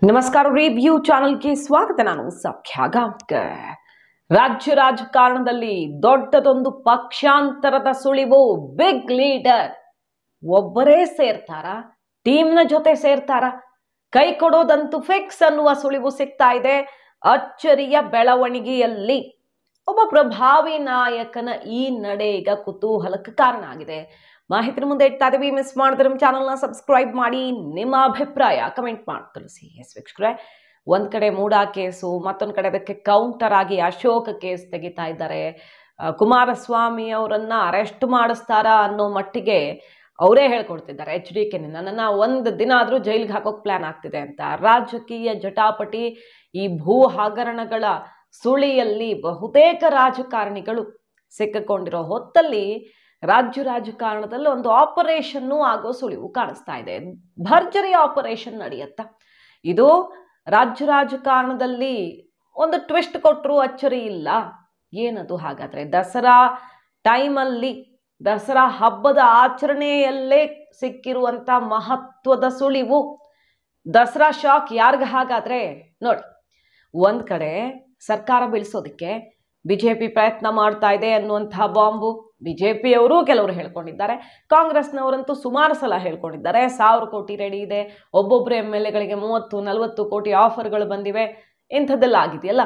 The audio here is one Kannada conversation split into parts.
ನಮಸ್ಕಾರ ರಿವ್ಯೂ ಚಾನೆಲ್ಗೆ ಸ್ವಾಗತ. ನಾನು ಸಖ್ಯಾ ಗಾಂವ್ಕರ್. ರಾಜ್ಯ ರಾಜಕಾರಣದಲ್ಲಿ ದೊಡ್ಡದೊಂದು ಪಕ್ಷಾಂತರದ ಸುಳಿವು. ಬಿಗ್ ಲೀಡರ್ ಒಬ್ಬರೇ ಸೇರ್ತಾರ, ಟೀಮ್ನ ಜೊತೆ ಸೇರ್ತಾರ, ಕೈ ಕೊಡೋದಂತೂ ಫಿಕ್ಸ್ ಅನ್ನುವ ಸುಳಿವು ಸಿಗ್ತಾ ಇದೆ. ಅಚ್ಚರಿಯ ಬೆಳವಣಿಗೆಯಲ್ಲಿ ಒಬ್ಬ ಪ್ರಭಾವಿ ನಾಯಕನ ಈ ನಡೆ ಈಗ ಕುತೂಹಲಕ್ಕೆ ಕಾರಣ ಆಗಿದೆ. ಮಾಹಿತಿ ಮುಂದೆ ಇಡ್ತಾ ಇದೀವಿ. ಮಿಸ್ ಮಾಡಿದ್ರೆ ನಮ್ಮ ಚಾನಲ್ನ ಸಬ್ಸ್ಕ್ರೈಬ್ ಮಾಡಿ, ನಿಮ್ಮ ಅಭಿಪ್ರಾಯ ಕಮೆಂಟ್ ಮಾಡಿ ತಿಳಿಸಿ. ಎಸ್ ವೀಕ್ಷಕರೇ, ಒಂದ್ ಕಡೆ ಮೂಡಾ ಕೇಸು, ಮತ್ತೊಂದು ಕಡೆ ಅದಕ್ಕೆ ಕೌಂಟರ್ ಆಗಿ ಅಶೋಕ್ ಕೇಸ್ ತೆಗಿತಾ ಇದ್ದಾರೆ. ಕುಮಾರಸ್ವಾಮಿ ಅವರನ್ನ ಅರೆಸ್ಟ್ ಮಾಡಿಸ್ತಾರಾ ಅನ್ನೋ ಮಟ್ಟಿಗೆ ಅವರೇ ಹೇಳ್ಕೊಡ್ತಿದ್ದಾರೆ. HDK ನನ್ನನ್ನು ಒಂದು ದಿನ ಆದರೂ ಜೈಲಿಗೆ ಹಾಕೋಕೆ ಪ್ಲಾನ್ ಆಗ್ತಿದೆ ಅಂತ. ರಾಜಕೀಯ ಜಟಾಪಟಿ, ಈ ಭೂ ಹಗರಣಗಳ ಸುಳಿಯಲ್ಲಿ ಬಹುತೇಕ ರಾಜಕಾರಣಿಗಳು ಸಿಕ್ಕಿಕೊಂಡಿರೋ ಹೊತ್ತಲ್ಲಿ ರಾಜ್ಯ ರಾಜಕಾರಣದಲ್ಲಿ ಒಂದು ಆಪರೇಷನ್ನು ಆಗೋ ಸುಳಿವು ಕಾಣಿಸ್ತಾ ಇದೆ. ಭರ್ಜರಿ ಆಪರೇಷನ್ ನಡೆಯುತ್ತ. ಇದು ರಾಜ್ಯ ರಾಜಕಾರಣದಲ್ಲಿ ಒಂದು ಟ್ವಿಸ್ಟ್ ಕೊಟ್ಟರು ಅಚ್ಚರಿ ಇಲ್ಲ. ಏನದು ಹಾಗಾದ್ರೆ? ದಸರಾ ಟೈಮಲ್ಲಿ, ದಸರಾ ಹಬ್ಬದ ಆಚರಣೆಯಲ್ಲೇ ಸಿಕ್ಕಿರುವಂತ ಮಹತ್ವದ ಸುಳಿವು. ದಸರಾ ಶಾಕ್ ಯಾರಿಗ ಹಾಗಾದ್ರೆ? ನೋಡಿ, ಒಂದ್ ಕಡೆ ಸರ್ಕಾರ ಬೀಳಿಸೋದಕ್ಕೆ ಬಿಜೆಪಿ ಪ್ರಯತ್ನ ಮಾಡ್ತಾ ಇದೆ ಅನ್ನುವಂತಹ ಬಾಂಬು ಬಿಜೆಪಿಯವರು ಕೆಲವರು ಹೇಳ್ಕೊಂಡಿದ್ದಾರೆ. ಕಾಂಗ್ರೆಸ್ನವರಂತೂ ಸುಮಾರು ಸಲ ಹೇಳ್ಕೊಂಡಿದ್ದಾರೆ. 1000 ಕೋಟಿ ರೆಡಿ ಇದೆ, ಒಬ್ಬೊಬ್ಬರು MLAಗಳಿಗೆ 30-40 ಕೋಟಿ ಆಫರ್ಗಳು ಬಂದಿವೆ, ಇಂಥದ್ದೆಲ್ಲ ಆಗಿದೆಯಲ್ಲ.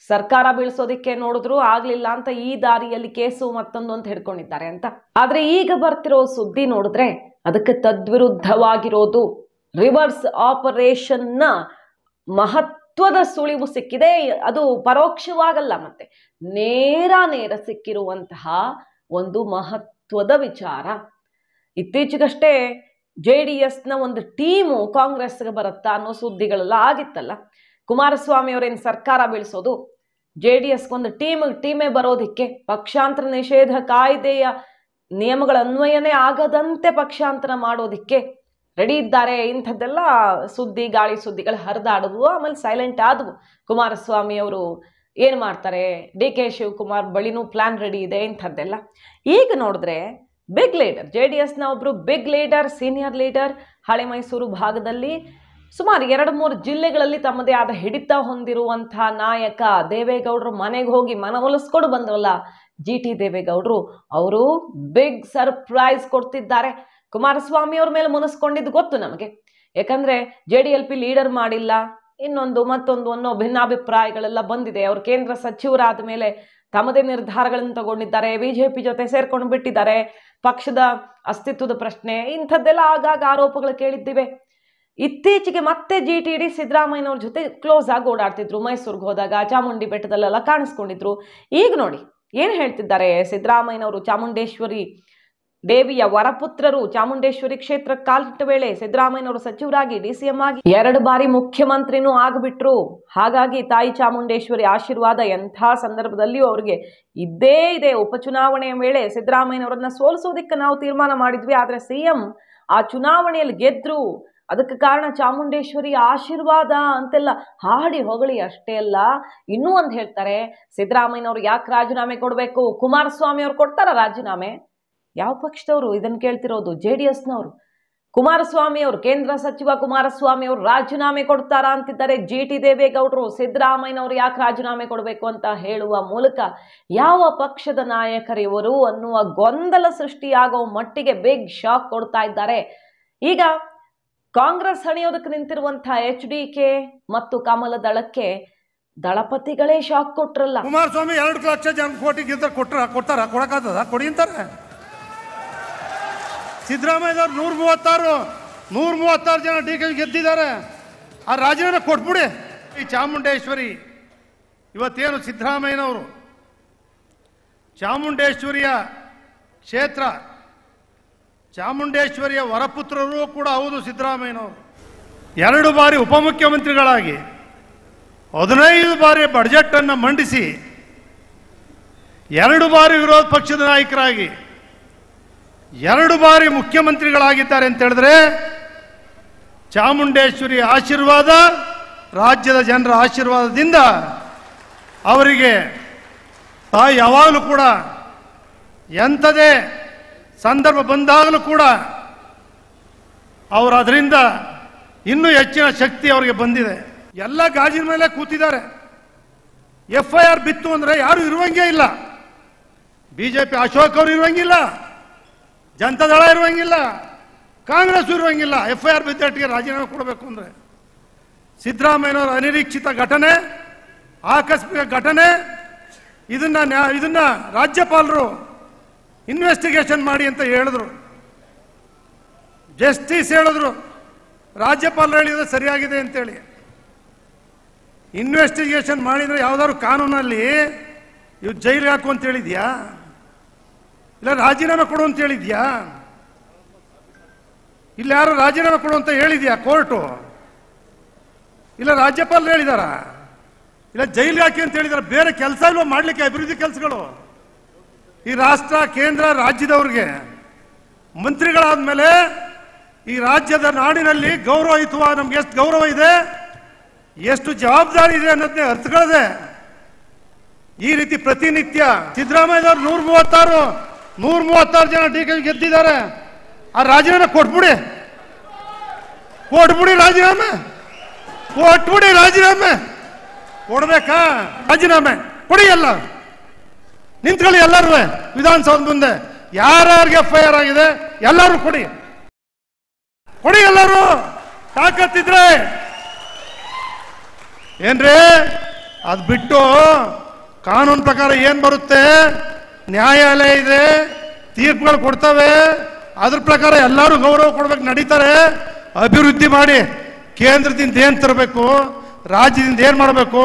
ಸರ್ಕಾರ ಬೀಳಿಸೋದಕ್ಕೆ ನೋಡಿದ್ರು ಆಗ್ಲಿಲ್ಲ ಅಂತ ಈ ದಾರಿಯಲ್ಲಿ ಕೇಸು ಮತ್ತೊಂದು ಅಂತ ಹಿಡ್ಕೊಂಡಿದ್ದಾರೆ ಅಂತ. ಆದ್ರೆ ಈಗ ಬರ್ತಿರೋ ಸುದ್ದಿ ನೋಡಿದ್ರೆ ಅದಕ್ಕೆ ತದ್ವಿರುದ್ಧವಾಗಿರೋದು. ರಿವರ್ಸ್ ಆಪರೇಷನ್ನ ಮಹತ್ವದ ಸುಳಿವು ಸಿಕ್ಕಿದೆ. ಅದು ಪರೋಕ್ಷವಾಗಲ್ಲ, ಮತ್ತೆ ನೇರ ಸಿಕ್ಕಿರುವಂತಹ ಒಂದು ಮಹತ್ವದ ವಿಚಾರ. ಇತ್ತೀಚೆಗಷ್ಟೇ JDSನ ಒಂದು ಟೀಮು ಕಾಂಗ್ರೆಸ್ಗೆ ಬರುತ್ತಾ ಅನ್ನೋ ಸುದ್ದಿಗಳೆಲ್ಲ ಆಗಿತ್ತಲ್ಲ. ಕುಮಾರಸ್ವಾಮಿ ಅವರೇನು ಸರ್ಕಾರ ಬೀಳಿಸೋದು, JDSಗೊಂದು ಟೀಮೇ ಬರೋದಿಕ್ಕೆ, ಪಕ್ಷಾಂತರ ನಿಷೇಧ ಕಾಯ್ದೆಯ ನಿಯಮಗಳ ಅನ್ವಯನೇ ಆಗದಂತೆ ಪಕ್ಷಾಂತರ ಮಾಡೋದಿಕ್ಕೆ ರೆಡಿ ಇದ್ದಾರೆ. ಇಂಥದ್ದೆಲ್ಲ ಸುದ್ದಿ, ಗಾಳಿ ಸುದ್ದಿಗಳು ಹರಿದಾಡುವು, ಆಮೇಲೆ ಸೈಲೆಂಟ್ ಆದವು. ಕುಮಾರಸ್ವಾಮಿ ಅವರು ಏನು ಮಾಡ್ತಾರೆ, DK ಶಿವಕುಮಾರ್ ಬಳಿನೂ ಪ್ಲಾನ್ ರೆಡಿ ಇದೆ, ಇಂಥದ್ದೆಲ್ಲ. ಈಗ ನೋಡಿದ್ರೆ ಬಿಗ್ ಲೀಡರ್, JDSನ ಒಬ್ರು ಬಿಗ್ ಲೀಡರ್, ಸೀನಿಯರ್ ಲೀಡರ್, ಹಳೆ ಮೈಸೂರು ಭಾಗದಲ್ಲಿ ಸುಮಾರು 2-3 ಜಿಲ್ಲೆಗಳಲ್ಲಿ ತಮ್ಮದೇ ಆದ ಹಿಡಿತ ಹೊಂದಿರುವಂತಹ ನಾಯಕ ದೇವೇಗೌಡರು ಮನೆಗೆ ಹೋಗಿ ಮನವೊಲಿಸ್ಕೊಂಡು ಬಂದ್ರಲ್ಲ GT ದೇವೇಗೌಡರು, ಅವರು ಬಿಗ್ ಸರ್ಪ್ರೈಸ್ ಕೊಡ್ತಿದ್ದಾರೆ. ಕುಮಾರಸ್ವಾಮಿ ಅವ್ರ ಮೇಲೆ ಮುನಿಸ್ಕೊಂಡಿದ್ದು ಗೊತ್ತು ನಮಗೆ. ಯಾಕಂದ್ರೆ JDLP ಲೀಡರ್ ಮಾಡಿಲ್ಲ, ಇನ್ನೊಂದು ಮತ್ತೊಂದು ಅನ್ನೋ ಭಿನ್ನಾಭಿಪ್ರಾಯಗಳೆಲ್ಲ ಬಂದಿದೆ. ಅವರು ಕೇಂದ್ರ ಸಚಿವರಾದ ಮೇಲೆ ತಮ್ಮದೇ ನಿರ್ಧಾರಗಳನ್ನು ತಗೊಂಡಿದ್ದಾರೆ, BJP ಜೊತೆ ಸೇರ್ಕೊಂಡು ಬಿಟ್ಟಿದ್ದಾರೆ, ಪಕ್ಷದ ಅಸ್ತಿತ್ವದ ಪ್ರಶ್ನೆ, ಇಂಥದ್ದೆಲ್ಲ ಆಗಾಗ ಆರೋಪಗಳು ಕೇಳಿದ್ದಿವೆ. ಇತ್ತೀಚೆಗೆ ಮತ್ತೆ GTD ಸಿದ್ದರಾಮಯ್ಯನವ್ರ ಜೊತೆ ಕ್ಲೋಸ್ ಆಗಿ ಓಡಾಡ್ತಿದ್ರು. ಮೈಸೂರಿಗೆ ಹೋದಾಗ ಚಾಮುಂಡಿ ಬೆಟ್ಟದಲ್ಲೆಲ್ಲ ಕಾಣಿಸ್ಕೊಂಡಿದ್ರು. ಈಗ ನೋಡಿ ಏನ್ ಹೇಳ್ತಿದ್ದಾರೆ ಸಿದ್ದರಾಮಯ್ಯನವರು. ಚಾಮುಂಡೇಶ್ವರಿ ದೇವಿಯ ವರಪುತ್ರರು ಚಾಮುಂಡೇಶ್ವರಿ ಕ್ಷೇತ್ರ ಕಾಲಿಟ್ಟ ವೇಳೆ ಸಿದ್ದರಾಮಯ್ಯನವರು ಸಚಿವರಾಗಿ DCM ಆಗಿ 2 ಬಾರಿ ಮುಖ್ಯಮಂತ್ರಿನೂ ಆಗ್ಬಿಟ್ರು. ಹಾಗಾಗಿ ತಾಯಿ ಚಾಮುಂಡೇಶ್ವರಿ ಆಶೀರ್ವಾದ ಎಂಥ ಸಂದರ್ಭದಲ್ಲಿಯೂ ಅವ್ರಿಗೆ ಇದ್ದೇ ಇದೆ. ಉಪಚುನಾವಣೆಯ ವೇಳೆ ಸಿದ್ದರಾಮಯ್ಯನವರನ್ನ ಸೋಲಿಸೋದಿಕ್ಕೆ ನಾವು ತೀರ್ಮಾನ ಮಾಡಿದ್ವಿ, ಆದ್ರೆ CM ಆ ಚುನಾವಣೆಯಲ್ಲಿ ಗೆದ್ರು. ಅದಕ್ಕೆ ಕಾರಣ ಚಾಮುಂಡೇಶ್ವರಿ ಆಶೀರ್ವಾದ ಅಂತೆಲ್ಲ ಹಾಡಿ ಹೊಗಳಿ ಅಷ್ಟೇ ಅಲ್ಲ, ಇನ್ನೂ ಒಂದು ಹೇಳ್ತಾರೆ, ಸಿದ್ದರಾಮಯ್ಯನವ್ರು ಯಾಕೆ ರಾಜೀನಾಮೆ ಕೊಡಬೇಕು? ಕುಮಾರಸ್ವಾಮಿ ಅವ್ರು ಕೊಡ್ತಾರ ರಾಜೀನಾಮೆ? ಯಾವ ಪಕ್ಷದವರು ಇದನ್ನು ಕೇಳ್ತಿರೋದು? JDSನವರು. ಕುಮಾರಸ್ವಾಮಿ ಅವರು, ಕೇಂದ್ರ ಸಚಿವ ಕುಮಾರಸ್ವಾಮಿ ಅವರು ರಾಜೀನಾಮೆ ಕೊಡ್ತಾರಾ ಅಂತಿದ್ದಾರೆ GT ದೇವೇಗೌಡರು. ಸಿದ್ದರಾಮಯ್ಯನವರು ಯಾಕೆ ರಾಜೀನಾಮೆ ಕೊಡಬೇಕು ಅಂತ ಹೇಳುವ ಮೂಲಕ ಯಾವ ಪಕ್ಷದ ನಾಯಕರಿವರು ಅನ್ನುವ ಗೊಂದಲ ಸೃಷ್ಟಿಯಾಗೋ ಮಟ್ಟಿಗೆ ಬಿಗ್ ಶಾಕ್ ಕೊಡ್ತಾ ಇದ್ದಾರೆ. ಈಗ ಕಾಂಗ್ರೆಸ್ ಹಣಿಯೋದಕ್ಕೆ ನಿಂತಿರುವಂತಹ HDK ಮತ್ತು ಕಮಲ ದಳಕ್ಕೆ ದಳಪತಿಗಳೇ ಶಾಕ್ ಕೊಟ್ರಲ್ಲ. ಕುಮಾರಸ್ವಾಮಿ 2 ಲಕ್ಷ ಕೋಟಿ ಕೊಡ್ತಾರ, ಕೊಡಕ್ಕಾಗ್ತದ? ಕೊಡಿ ಅಂತಾರೆ. ಸಿದ್ದರಾಮಯ್ಯದವ್ರು 136 ಜನ DK ಗೆದ್ದಿದ್ದಾರೆ. ಆ ರಾಜೀನಾಮೆ ಕೊಟ್ಬಿಡಿ. ಈ ಚಾಮುಂಡೇಶ್ವರಿ ಇವತ್ತೇನು ಸಿದ್ದರಾಮಯ್ಯನವರು ಚಾಮುಂಡೇಶ್ವರಿಯ ಕ್ಷೇತ್ರ, ಚಾಮುಂಡೇಶ್ವರಿಯ ವರಪುತ್ರರು ಕೂಡ ಹೌದು ಸಿದ್ದರಾಮಯ್ಯನವರು. 2 ಬಾರಿ ಉಪಮುಖ್ಯಮಂತ್ರಿಗಳಾಗಿ 15 ಬಾರಿ ಬಡ್ಜೆಟ್ ಅನ್ನು ಮಂಡಿಸಿ 2 ಬಾರಿ ವಿರೋಧ ಪಕ್ಷದ ನಾಯಕರಾಗಿ 2 ಬಾರಿ ಮುಖ್ಯಮಂತ್ರಿಗಳಾಗಿದ್ದಾರೆ ಅಂತ ಹೇಳಿದ್ರೆ ಚಾಮುಂಡೇಶ್ವರಿ ಆಶೀರ್ವಾದ, ರಾಜ್ಯದ ಜನರ ಆಶೀರ್ವಾದದಿಂದ ಅವರಿಗೆ ತಾಯಿ ಯಾವಾಗಲೂ ಕೂಡ ಎಂಥದೇ ಸಂದರ್ಭ ಬಂದಾಗಲೂ ಕೂಡ ಅವರು ಅದರಿಂದ ಇನ್ನೂ ಹೆಚ್ಚಿನ ಶಕ್ತಿ ಅವರಿಗೆ ಬಂದಿದೆ. ಎಲ್ಲ ಗಾಜಿನ ಮೇಲೆ ಕೂತಿದ್ದಾರೆ. FIR ಬಿತ್ತು ಅಂದ್ರೆ ಯಾರು ಇರುವಂಗೇ ಇಲ್ಲ. ಬಿಜೆಪಿ ಅಶೋಕ್ ಅವರು ಇರುವಂಗಿಲ್ಲ, ಜನತಾದಳ ಇರುವಂಗಿಲ್ಲ, ಕಾಂಗ್ರೆಸ್ ಇರುವಂಗಿಲ್ಲ. FIR ಬಿದ್ದಟ್ಟಿಗೆ ರಾಜೀನಾಮೆ ಕೊಡಬೇಕು ಅಂದ್ರೆ ಸಿದ್ದರಾಮಯ್ಯನವರ ಅನಿರೀಕ್ಷಿತ ಘಟನೆ, ಆಕಸ್ಮಿಕ ಘಟನೆ, ಇದನ್ನ ರಾಜ್ಯಪಾಲರು ಇನ್ವೆಸ್ಟಿಗೇಷನ್ ಮಾಡಿ ಅಂತ ಹೇಳಿದ್ರು. ಜಸ್ಟಿಸ್ ಹೇಳಿದ್ರು, ರಾಜ್ಯಪಾಲರು ಹೇಳಿದ್ರೆ ಸರಿಯಾಗಿದೆ ಅಂತೇಳಿ. ಇನ್ವೆಸ್ಟಿಗೇಷನ್ ಮಾಡಿದ್ರೆ ಯಾವ್ದಾದ್ರು ಕಾನೂನಲ್ಲಿ ಇವ್ ಜೈಲಿಗೆ ಹಾಕು ಅಂತ ಹೇಳಿದ್ಯಾ, ಇಲ್ಲ ರಾಜೀನಾಮೆ ಕೊಡು ಅಂತ ಹೇಳಿದ್ಯಾ? ಇಲ್ಲಿ ಯಾರು ರಾಜೀನಾಮೆ ಕೊಡು ಅಂತ ಹೇಳಿದ್ಯಾ ಕೋರ್ಟು? ಇಲ್ಲ ರಾಜ್ಯಪಾಲರು ಹೇಳಿದಾರ? ಇಲ್ಲ ಜೈಲಿಗೆ ಹಾಕಿ ಅಂತ ಹೇಳಿದಾರ? ಬೇರೆ ಕೆಲಸ ಇಲ್ವಾ ಮಾಡ್ಲಿಕ್ಕೆ ಅಭಿವೃದ್ಧಿ ಕೆಲಸಗಳು? ಈ ರಾಷ್ಟ್ರ ಕೇಂದ್ರ ರಾಜ್ಯದವ್ರಿಗೆ ಮಂತ್ರಿಗಳಾದ್ಮೇಲೆ ಈ ರಾಜ್ಯದ ನಾಡಿನಲ್ಲಿ ಗೌರವಯುತವ ನಮ್ಗೆ ಎಷ್ಟು ಗೌರವ ಇದೆ, ಎಷ್ಟು ಜವಾಬ್ದಾರಿ ಇದೆ ಅನ್ನೋದನ್ನೇ ಅರ್ಥಗಳದೆ. ಈ ರೀತಿ ಪ್ರತಿನಿತ್ಯ ಸಿದ್ದರಾಮಯ್ಯನವರು 136 ಜನ DK ಗೆದ್ದಿದ್ದಾರೆ. ಆ ರಾಜೀನಾಮೆ ಕೊಟ್ಬಿಡಿ ರಾಜೀನಾಮೆ ಕೊಡ್ಬೇಕಾ? ರಾಜೀನಾಮೆ ಕೊಡಿ, ಎಲ್ಲ ನಿಂತ್ಕೊಳ್ಳಿ. ಎಲ್ಲರೂ ವಿಧಾನಸೌಧ ಮುಂದೆ ಯಾರ್ಯಾರಿಗೆ FIR ಆಗಿದೆ ಎಲ್ಲರೂ ಕೊಡಿ ಎಲ್ಲರೂ ತಾಕತ್ತಿದ್ರೆ. ಏನ್ರಿ ಅದು ಬಿಟ್ಟು ಕಾನೂನು ಪ್ರಕಾರ ಏನ್ ಬರುತ್ತೆ, ನ್ಯಾಯಾಲಯ ಇದೆ, ತೀರ್ಪುಗಳು ಕೊಡ್ತವೆ, ಅದ್ರ ಪ್ರಕಾರ ಎಲ್ಲರೂ ಗೌರವ ಕೊಡ್ಬೇಕು, ನಡೀತಾರೆ. ಅಭಿವೃದ್ಧಿ ಮಾಡಿ ಕೇಂದ್ರದಿಂದ ಏನ್ ತರಬೇಕು, ರಾಜ್ಯದಿಂದ ಏನ್ ಮಾಡಬೇಕು.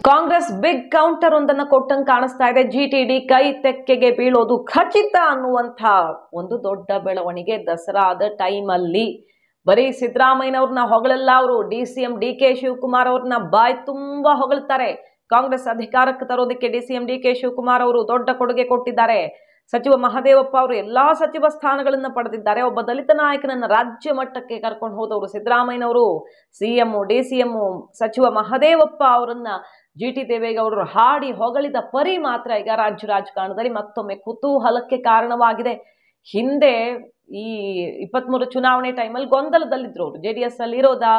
ಕಾಂಗ್ರೆಸ್ ಬಿಗ್ ಕೌಂಟರ್ ಒಂದನ್ನ ಕೊಟ್ಟಂಗೆ ಕಾಣಿಸ್ತಾ ಇದೆ. GTD ಕೈ ತೆಕ್ಕೆಗೆ ಬೀಳೋದು ಖಚಿತ ಅನ್ನುವಂಥ ಒಂದು ದೊಡ್ಡ ಬೆಳವಣಿಗೆ. ದಸರಾದ ಟೈಮಲ್ಲಿ ಬರೀ ಸಿದ್ದರಾಮಯ್ಯನವ್ರನ್ನ ಹೊಗಳಲ್ಲ, ಅವರು DCM DK ಶಿವಕುಮಾರ್ ಅವ್ರನ್ನ ಬಾಯ್ ತುಂಬಾ ಹೊಗಳ್ತಾರೆ. ಕಾಂಗ್ರೆಸ್ ಅಧಿಕಾರಕ್ಕೆ ತರೋದಕ್ಕೆ DCM DK ಶಿವಕುಮಾರ್ ಅವರು ದೊಡ್ಡ ಕೊಡುಗೆ ಕೊಟ್ಟಿದ್ದಾರೆ. ಸಚಿವ ಮಹದೇವಪ್ಪ ಅವರು ಎಲ್ಲಾ ಸಚಿವ ಸ್ಥಾನಗಳನ್ನ ಪಡೆದಿದ್ದಾರೆ. ಒಬ್ಬ ದಲಿತ ನಾಯಕನನ್ನ ರಾಜ್ಯ ಮಟ್ಟಕ್ಕೆ ಕರ್ಕೊಂಡು ಹೋದವರು ಸಿದ್ದರಾಮಯ್ಯನವರು. CM DCM ಸಚಿವ ಮಹದೇವಪ್ಪ ಅವರನ್ನ GT ದೇವೇಗೌಡರು ಹಾಡಿ ಹೊಗಳಿದ ಪರಿ ಮಾತ್ರ ಈಗ ರಾಜ್ಯ ರಾಜಕಾರಣದಲ್ಲಿ ಮತ್ತೊಮ್ಮೆ ಕುತೂಹಲಕ್ಕೆ ಕಾರಣವಾಗಿದೆ. ಹಿಂದೆ ಈ 23 ಚುನಾವಣೆ ಟೈಮಲ್ಲಿ ಗೊಂದಲದಲ್ಲಿದ್ರು ಅವರು, JDS ಅಲ್ಲಿ ಇರೋದಾ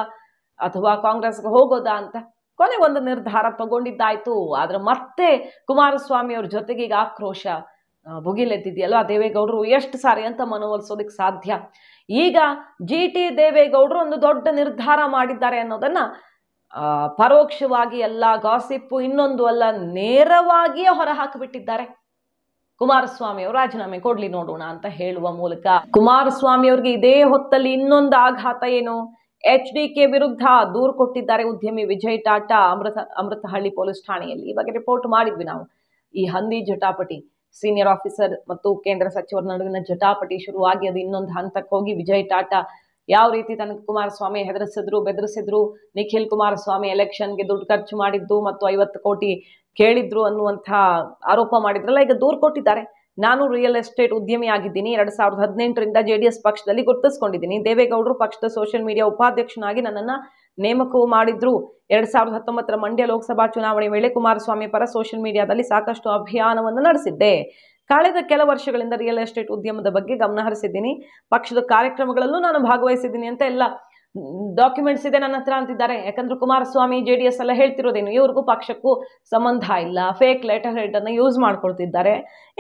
ಅಥವಾ ಕಾಂಗ್ರೆಸ್ಗೆ ಹೋಗೋದಾ ಅಂತ. ಕೊನೆಗೊಂದು ನಿರ್ಧಾರ ತಗೊಂಡಿದ್ದಾಯ್ತು. ಆದ್ರೆ ಮತ್ತೆ ಕುಮಾರಸ್ವಾಮಿ ಅವ್ರ ಜೊತೆಗೆ ಈಗ ಆಕ್ರೋಶ ಭುಗಿಲೆದ್ದಿದೆಯಲ್ವ. ದೇವೇಗೌಡರು ಎಷ್ಟು ಸಾರಿ ಅಂತ ಮನವೊಲಿಸೋದಕ್ಕೆ ಸಾಧ್ಯ? ಈಗ GT ದೇವೇಗೌಡರು ಒಂದು ದೊಡ್ಡ ನಿರ್ಧಾರ ಮಾಡಿದ್ದಾರೆ ಅನ್ನೋದನ್ನ ಪರೋಕ್ಷವಾಗಿ ಎಲ್ಲ ಗಾಸಿಪ್ಪು ಇನ್ನೊಂದು ಅಲ್ಲ ನೇರವಾಗಿಯೇ ಹೊರ ಹಾಕಿಬಿಟ್ಟಿದ್ದಾರೆ. ಕುಮಾರಸ್ವಾಮಿ ಅವರು ರಾಜೀನಾಮೆ ಕೊಡ್ಲಿ ನೋಡೋಣ ಅಂತ ಹೇಳುವ ಮೂಲಕ ಕುಮಾರಸ್ವಾಮಿ ಅವ್ರಿಗೆ ಇದೇ ಹೊತ್ತಲ್ಲಿ ಇನ್ನೊಂದು ಆಘಾತ ಏನು, HDK ವಿರುದ್ಧ ದೂರು ಕೊಟ್ಟಿದ್ದಾರೆ ಉದ್ಯಮಿ ವಿಜಯ್ ಟಾಟಾ ಅಮೃತಹಳ್ಳಿ ಪೊಲೀಸ್ ಠಾಣೆಯಲ್ಲಿ. ಈ ಬಗ್ಗೆ ರಿಪೋರ್ಟ್ ಮಾಡಿದ್ವಿ ನಾವು. ಈ ಹಂದಿ ಜಟಾಪಟಿ, ಸೀನಿಯರ್ ಆಫೀಸರ್ ಮತ್ತು ಕೇಂದ್ರ ಸಚಿವರ ನಡುವಿನ ಜಟಾಪಟಿ ಶುರುವಾಗಿ ಅದು ಇನ್ನೊಂದು ಹಂತಕ್ಕೆ ಹೋಗಿ ವಿಜಯ್ ಟಾಟಾ ಯಾವ ರೀತಿ ತನಕ ಕುಮಾರಸ್ವಾಮಿ ಹೆದರಿಸಿದ್ರು, ಬೆದರಿಸಿದ್ರು, ನಿಖಿಲ್ ಕುಮಾರಸ್ವಾಮಿ ಎಲೆಕ್ಷನ್ಗೆ ದುಡ್ಡು ಖರ್ಚು ಮಾಡಿದ್ದು ಮತ್ತು 50 ಕೋಟಿ ಕೇಳಿದ್ರು ಅನ್ನುವಂಥ ಆರೋಪ ಮಾಡಿದ್ರಲ್ಲ, ಈಗ ದೂರು ಕೊಟ್ಟಿದ್ದಾರೆ. ನಾನು ರಿಯಲ್ ಎಸ್ಟೇಟ್ ಉದ್ಯಮಿ ಆಗಿದ್ದೀನಿ, 2018ರಿಂದ JDS ಪಕ್ಷದಲ್ಲಿ ಗುರುತಿಸ್ಕೊಂಡಿದ್ದೀನಿ. ದೇವೇಗೌಡರು ಪಕ್ಷದ ಸೋಷಿಯಲ್ ಮೀಡಿಯಾ ಉಪಾಧ್ಯಕ್ಷನಾಗಿ ನನ್ನನ್ನ ನೇಮಕವೂ ಮಾಡಿದ್ರು. 2019 ಮಂಡ್ಯ ಲೋಕಸಭಾ ಚುನಾವಣೆ ವೇಳೆ ಕುಮಾರಸ್ವಾಮಿ ಪರ ಸೋಷಿಯಲ್ ಮೀಡಿಯಾದಲ್ಲಿ ಸಾಕಷ್ಟು ಅಭಿಯಾನವನ್ನು ನಡೆಸಿದ್ದೆ. ಕಳೆದ ಕೆಲ ವರ್ಷಗಳಿಂದ ರಿಯಲ್ ಎಸ್ಟೇಟ್ ಉದ್ಯಮದ ಬಗ್ಗೆ ಗಮನ ಹರಿಸಿದ್ದೀನಿ, ಪಕ್ಷದ ಕಾರ್ಯಕ್ರಮಗಳಲ್ಲೂ ನಾನು ಭಾಗವಹಿಸಿದ್ದೀನಿ ಅಂತ ಎಲ್ಲ ಡಾಕ್ಯುಮೆಂಟ್ಸ್ ಇದೆ ನನ್ನ ಹತ್ರ ಅಂತಿದ್ದಾರೆ. ಯಾಕಂದ್ರೆ ಕುಮಾರಸ್ವಾಮಿ JDS ಎಲ್ಲ ಹೇಳ್ತಿರೋದೇನು, ಇವ್ರಿಗೂ ಪಕ್ಷಕ್ಕೂ ಸಂಬಂಧ ಇಲ್ಲ, ಫೇಕ್ ಲೆಟರ್ ಹೆಡ್ ಅನ್ನು ಯೂಸ್ ಮಾಡ್ಕೊಳ್ತಿದ್ದಾರೆ,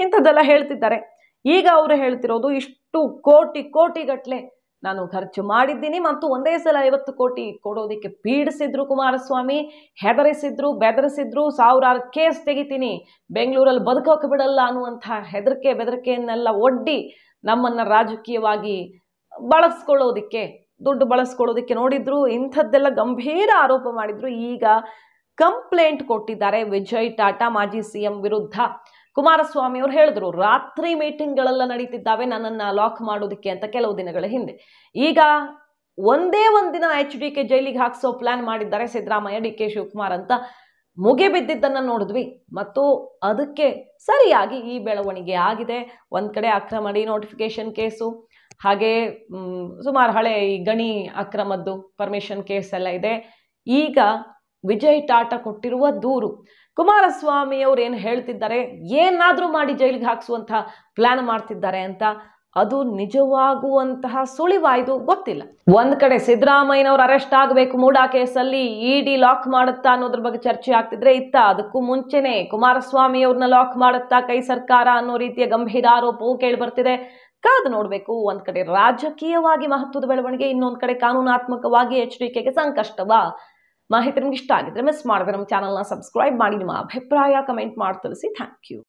ಇಂಥದ್ದೆಲ್ಲ ಹೇಳ್ತಿದ್ದಾರೆ. ಈಗ ಅವರು ಹೇಳ್ತಿರೋದು ಇಷ್ಟು ಕೋಟಿ ಗಟ್ಟಲೆ ನಾನು ಖರ್ಚು ಮಾಡಿದ್ದೀನಿ ಮತ್ತು ಒಂದೇ ಸಲ 50 ಕೋಟಿ ಕೊಡೋದಕ್ಕೆ ಪೀಡಿಸಿದ್ರು ಕುಮಾರಸ್ವಾಮಿ, ಹೆದರಿಸಿದ್ರು, ಬೆದರಿಸಿದ್ರು, 1000 ಕೇಸ್ ತೆಗಿತೀನಿ, ಬೆಂಗಳೂರಲ್ಲಿ ಬದುಕೋಕೆ ಬಿಡಲ್ಲ ಅನ್ನುವಂಥ ಬೆದರಿಕೆಯನ್ನೆಲ್ಲ ಒಡ್ಡಿ ನಮ್ಮನ್ನ ರಾಜಕೀಯವಾಗಿ ಬಳಸ್ಕೊಳ್ಳೋದಿಕ್ಕೆ, ದುಡ್ಡು ಬಳಸ್ಕೊಳ್ಳೋದಿಕ್ಕೆ ನೋಡಿದ್ರು. ಇಂಥದ್ದೆಲ್ಲ ಗಂಭೀರ ಆರೋಪ ಮಾಡಿದ್ರು. ಈಗ ಕಂಪ್ಲೇಂಟ್ ಕೊಟ್ಟಿದ್ದಾರೆ ವಿಜಯ್ ಟಾಟಾ ಮಾಜಿ CM ವಿರುದ್ಧ. ಕುಮಾರಸ್ವಾಮಿ ಅವರು ಹೇಳಿದ್ರು ರಾತ್ರಿ ಮೀಟಿಂಗ್ಗಳೆಲ್ಲ ನಡೀತಿದ್ದಾವೆ ನನ್ನನ್ನ ಲಾಕ್ ಮಾಡೋದಕ್ಕೆ ಅಂತ ಕೆಲವು ದಿನಗಳ ಹಿಂದೆ. ಈಗ ಒಂದೇ ಒಂದಿನ HDK ಜೈಲಿಗೆ ಹಾಕ್ಸೋ ಪ್ಲಾನ್ ಮಾಡಿದ್ದಾರೆ ಸಿದ್ದರಾಮಯ್ಯ, DK ಶಿವಕುಮಾರ್ ಅಂತ ಮುಗಿಬಿದ್ದಿದ್ದನ್ನ ನೋಡಿದ್ವಿ. ಮತ್ತು ಅದಕ್ಕೆ ಸರಿಯಾಗಿ ಈ ಬೆಳವಣಿಗೆ ಆಗಿದೆ. ಒಂದ್ ಕಡೆ ಅಕ್ರಮ ಡಿನೋಟಿಫಿಕೇಶನ್ ಕೇಸು, ಹಾಗೆ ಸುಮಾರು ಹಳೆ ಈ ಗಣಿ ಅಕ್ರಮದ್ದು ಪರ್ಮಿಷನ್ ಕೇಸ್ ಎಲ್ಲ ಇದೆ. ಈಗ ವಿಜಯ್ ಟಾಟಾ ಕೊಟ್ಟಿರುವ ದೂರು, ಕುಮಾರಸ್ವಾಮಿ ಅವ್ರು ಏನು ಹೇಳ್ತಿದ್ದಾರೆ, ಏನಾದ್ರೂ ಮಾಡಿ ಜೈಲಿಗೆ ಹಾಕ್ಸುವಂತ ಪ್ಲಾನ್ ಮಾಡ್ತಿದ್ದಾರೆ ಅಂತ ಅದು ನಿಜವಾಗುವಂತಹ ಸುಳಿವಾಯ್ದು ಗೊತ್ತಿಲ್ಲ. ಒಂದ್ ಕಡೆ ಸಿದ್ದರಾಮಯ್ಯನವ್ರು ಅರೆಸ್ಟ್ ಆಗಬೇಕು ಮೂಡಾ ಕೇಸಲ್ಲಿ, ಇಡಿ ಲಾಕ್ ಮಾಡುತ್ತಾ ಅನ್ನೋದ್ರ ಬಗ್ಗೆ ಚರ್ಚೆ ಆಗ್ತಿದ್ರೆ, ಇತ್ತ ಅದಕ್ಕೂ ಮುಂಚೆನೆ ಕುಮಾರಸ್ವಾಮಿ ಅವ್ರನ್ನ ಲಾಕ್ ಮಾಡುತ್ತಾ ಕೈ ಸರ್ಕಾರ ಅನ್ನೋ ರೀತಿಯ ಗಂಭೀರ ಆರೋಪವು ಕೇಳಿ ಬರ್ತಿದೆ. ಕಾದು ನೋಡ್ಬೇಕು. ಒಂದ್ ಕಡೆ ರಾಜಕೀಯವಾಗಿ ಮಹತ್ವದ ಬೆಳವಣಿಗೆ, ಇನ್ನೊಂದ್ ಕಡೆ ಕಾನೂನಾತ್ಮಕವಾಗಿ HDKಗೆ ಸಂಕಷ್ಟವಾ? ಮಾಹಿತಿ ನಿಮ್ಗೆ ಇಷ್ಟ ಆಗಿದ್ರೆ ಮಿಸ್ ಮಾಡಿದ್ರೆ ನಮ್ಮ ಚಾನಲ್ನ ಸಬ್ಸ್ಕ್ರೈಬ್ ಮಾಡಿ, ನಿಮ್ಮ ಅಭಿಪ್ರಾಯ ಕಮೆಂಟ್ ಮಾಡಿ ತಿಳಿಸಿ. Thank you.